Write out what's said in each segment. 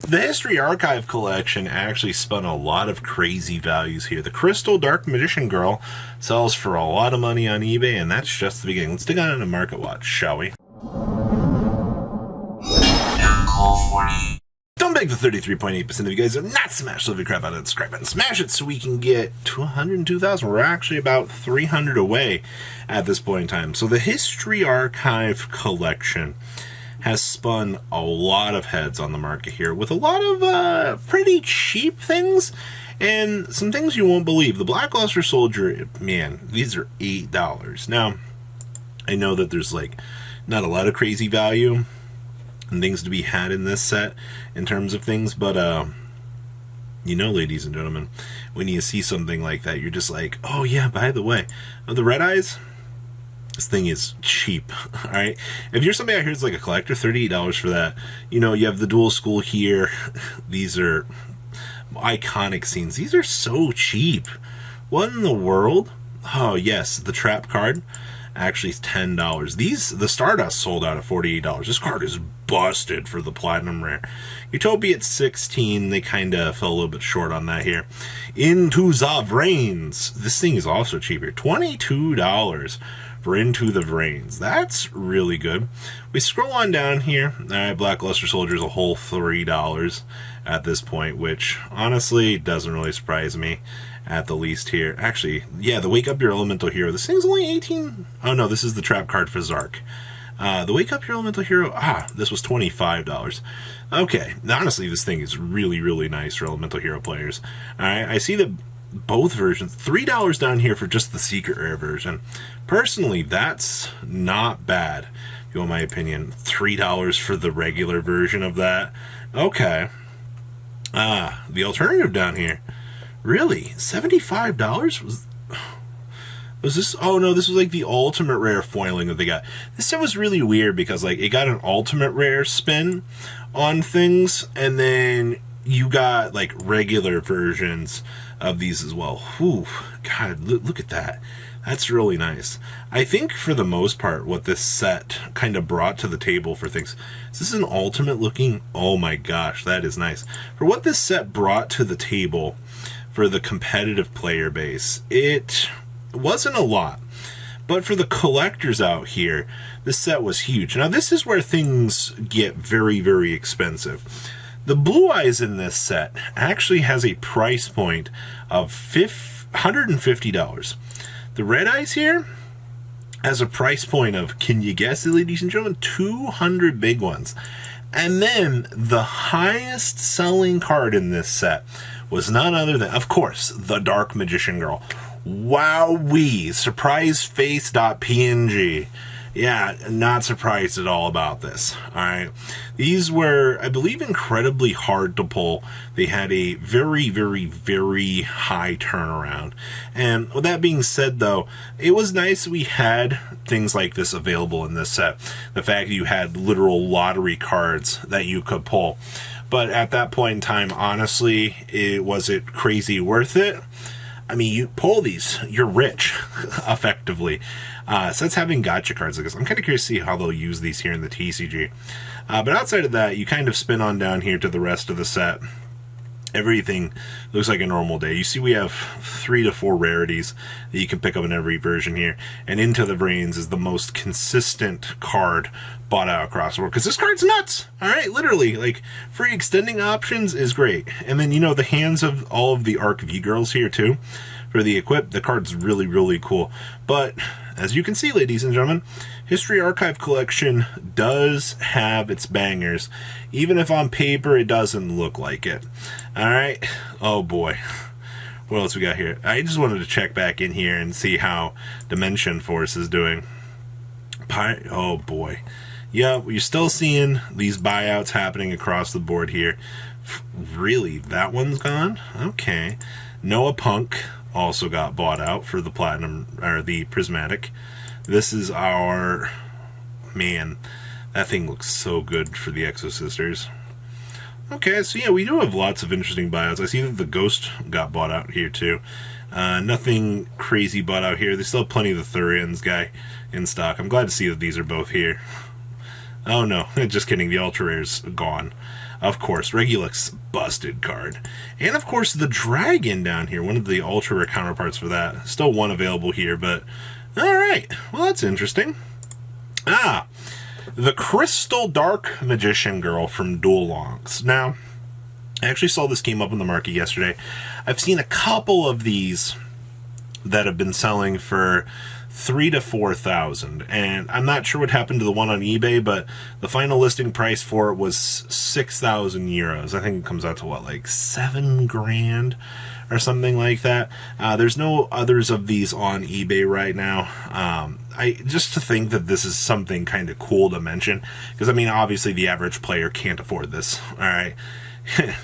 The History Archive collection actually spun a lot of crazy values here. The Crystal Dark Magician Girl sells for a lot of money on eBay, and that's just the beginning. Let's dig on into Market Watch, shall we? Don't beg the 33.8% of you guys are not smash the crap out of the subscribe button. Smash it so we can get to 102,000. We're actually about 300 away at this point in time. So the History Archive collection has spun a lot of heads on the market here with a lot of pretty cheap things and some things you won't believe. The Black Luster Soldier, man, these are $8. Now, I know that there's like not a lot of crazy value and things to be had in this set in terms of things, but you know, ladies and gentlemen, when you see something like that, you're just like, oh yeah, by the way, the Red Eyes, this thing is cheap. All right, if you're somebody out here who's like a collector, $38 for that. You know, you have the Dual School here. These are iconic scenes. These are so cheap. What in the world? Oh yes, the Trap card actually is $10. The Stardust sold out at $48. This card is busted for the Platinum Rare. Utopia at $16. They kind of fell a little bit short on that here. Into the Vrains. This thing is also cheaper. $22 for Into the Vrains. That's really good. We scroll on down here. All right, Black Luster Soldier is a whole $3 at this point, which honestly doesn't really surprise me at the least here. Actually, yeah, the Wake Up Your Elemental Hero. This thing's only 18. Oh no, this is the trap card for Zark. The Wake Up Your Elemental Hero, this was $25. Okay, honestly, this thing is really, really nice for Elemental Hero players. Alright, I see that both versions, $3 down here for just the Secret Rare version. Personally, that's not bad, if you want my opinion. $3 for the regular version of that. Okay. The alternative down here. Really? $75 was this? Oh no, this was like the ultimate rare foiling that they got. This set was really weird because like it got an ultimate rare spin on things, and then you got like regular versions of these as well. Whew, God, look at that. That's really nice. I think for the most part, what this set kind of brought to the table for things, is this an ultimate looking? Oh my gosh, that is nice. For what this set brought to the table for the competitive player base, it wasn't a lot. But for the collectors out here, this set was huge. Now this is where things get very, very expensive. The Blue Eyes in this set actually has a price point of $150. The Red Eyes here has a price point of, can you guess it, ladies and gentlemen, 200 big ones. And then the highest selling card in this set was none other than, of course, the Dark Magician Girl. Wowee, surpriseface.png. Yeah, not surprised at all about this. Alright, these were, I believe, incredibly hard to pull. They had a very, very, very high turnaround. And with that being said, though, it was nice we had things like this available in this set. The fact that you had literal lottery cards that you could pull. But at that point in time, honestly, was it crazy worth it? I mean, you pull these, you're rich, effectively. So that's having gotcha cards like this. I'm kind of curious to see how they'll use these here in the TCG. But outside of that, you kind of spin on down here to the rest of the set. Everything looks like a normal day. You see we have 3 to 4 rarities that you can pick up in every version here. And Into the Vrains is the most consistent card bought out across the board. Because this card's nuts! Alright, literally. Like, free extending options is great. And then, you know, the hands of all of the Arc V girls here, too. For the equip, the card's really, really cool. But, as you can see, ladies and gentlemen, History Archive Collection does have its bangers, even if on paper it doesn't look like it. Alright, oh boy. What else we got here? I just wanted to check back in here and see how Dimension Force is doing. Oh boy. Yeah, you're still seeing these buyouts happening across the board here. Really? That one's gone? Okay. Noah Punk also got bought out for the Platinum, or the Prismatic. This is our, man, that thing looks so good for the Exo Sisters. Okay, so yeah, we do have lots of interesting buyouts. I see that the Ghost got bought out here too. Nothing crazy bought out here. There's still plenty of the Thurians guy in stock. I'm glad to see that these are both here. Oh no, just kidding, the Ultra Rare's gone. Of course, Regulus busted card. And of course, the Dragon down here, one of the ultra rare counterparts for that. Still one available here, but alright. Well, that's interesting. The Crystal Dark Magician Girl from Dual Longs. Now, I actually saw this came up in the market yesterday. I've seen a couple of these that have been selling for 3,000 to 4,000, and I'm not sure what happened to the one on eBay, but the final listing price for it was 6,000 euros. I think it comes out to what, like 7 grand or something like that. There's no others of these on eBay right now. I just to think that this is something kind of cool to mention, because I mean, obviously the average player can't afford this. All right.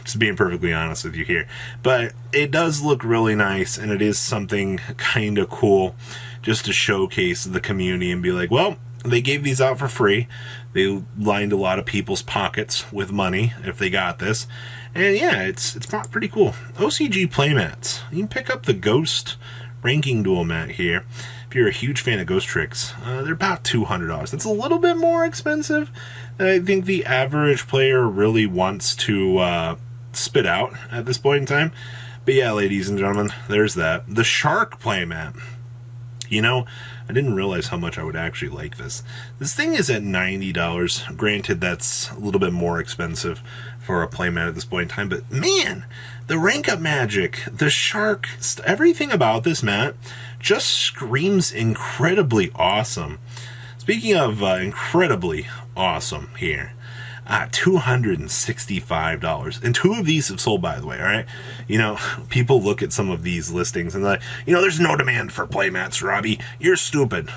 Just being perfectly honest with you here. But it does look really nice, and it is something kind of cool just to showcase the community and be like, well, they gave these out for free. They lined a lot of people's pockets with money if they got this. And yeah, it's pretty cool. OCG Playmats. You can pick up the Ghost Ranking Duel mat here. If you're a huge fan of Ghost Tricks, they're about $200. That's a little bit more expensive than I think the average player really wants to spit out at this point in time. But yeah, ladies and gentlemen, there's that. The Shark Playmat. You know, I didn't realize how much I would actually like this. This thing is at $90. Granted, that's a little bit more expensive for a playmat at this point in time, but man, the rank up magic, the shark, everything about this mat just screams incredibly awesome. Speaking of incredibly awesome here, $265. And 2 of these have sold, by the way, all right? You know, people look at some of these listings and they're like, you know, there's no demand for playmats, Robbie. You're stupid.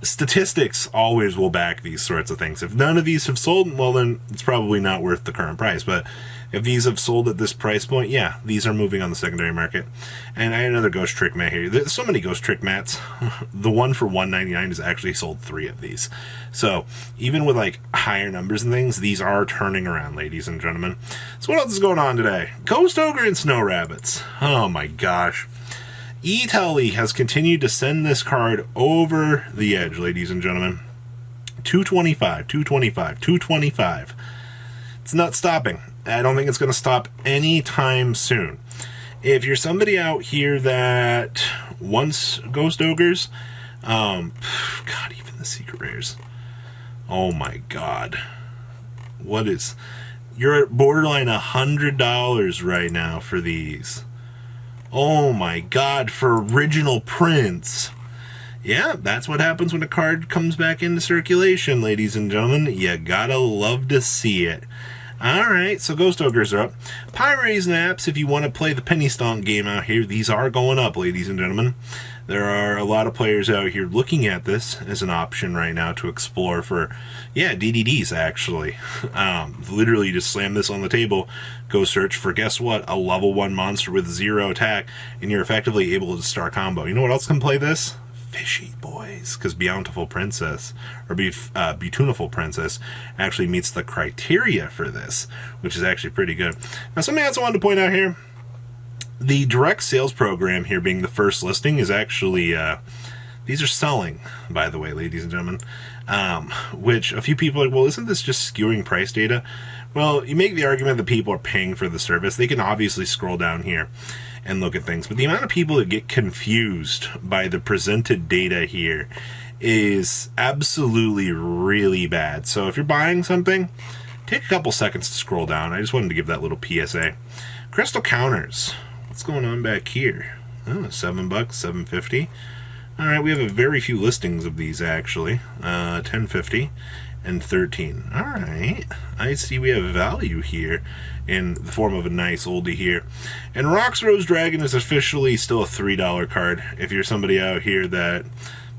Statistics always will back these sorts of things. If none of these have sold, well, then it's probably not worth the current price. But if these have sold at this price point, yeah, these are moving on the secondary market. And I had another Ghost Trick mat here. There's so many Ghost Trick mats. The one for $199 has actually sold 3 of these. So even with like higher numbers and things, these are turning around, ladies and gentlemen. So what else is going on today? Ghost Ogre and Snow Rabbits. Oh my gosh. Italy has continued to send this card over the edge, ladies and gentlemen. 225, 225, 225. It's not stopping. I don't think it's going to stop anytime soon. If you're somebody out here that wants Ghost Ogres, God, even the secret rares. Oh my God. What is... You're at borderline $100 right now for these. Oh my God, for original prints. Yeah, that's what happens when a card comes back into circulation, ladies and gentlemen. You gotta love to see it. Alright, so Ghost Ogres are up. Pirates and Apps, if you want to play the Penny Stonk game out here, these are going up, ladies and gentlemen. There are a lot of players out here looking at this as an option right now to explore for, yeah, DDDs, actually. Literally just slam this on the table, go search for, guess what, a level 1 monster with 0 attack, and you're effectively able to start combo. You know what else can play this? Fishy boys, because Bountiful Princess, or Beautiful Princess, actually meets the criteria for this, which is actually pretty good. Now, something else I wanted to point out here. The direct sales program here being the first listing is actually, these are selling, by the way, ladies and gentlemen, which a few people are like, well, isn't this just skewing price data? Well, you make the argument that people are paying for the service. They can obviously scroll down here and look at things, but the amount of people that get confused by the presented data here is absolutely really bad. So if you're buying something, take a couple seconds to scroll down. I just wanted to give that little PSA. Crystal counters. What's going on back here? Oh, $7, $7.50. All right, we have a very few listings of these actually. $10.50 and $13. All right, I see we have value here in the form of a nice oldie here. And Rock's Rose Dragon is officially still a $3 card. If you're somebody out here that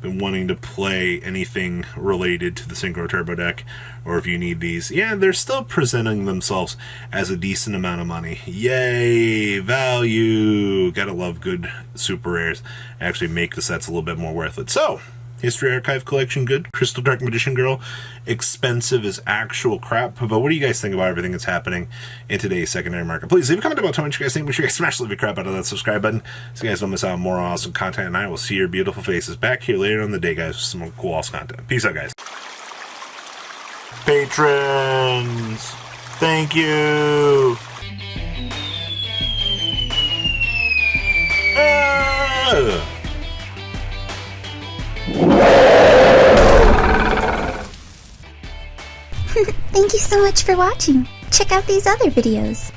been wanting to play anything related to the Synchro Turbo deck, or if you need these, yeah, they're still presenting themselves as a decent amount of money. Yay, value. Gotta love good super rares. Actually make the sets a little bit more worth it. So, History Archive Collection, good. Crystal Dark Magician Girl, expensive as actual crap. But what do you guys think about everything that's happening in today's secondary market? Please leave a comment about what you guys think. Make sure you guys smash the leave crap out of that subscribe button so you guys don't miss out on more awesome content. And I will see your beautiful faces back here later on the day, guys, with some more cool awesome content. Peace out, guys. Patrons! Thank you. Thank you so much for watching. Check out these other videos.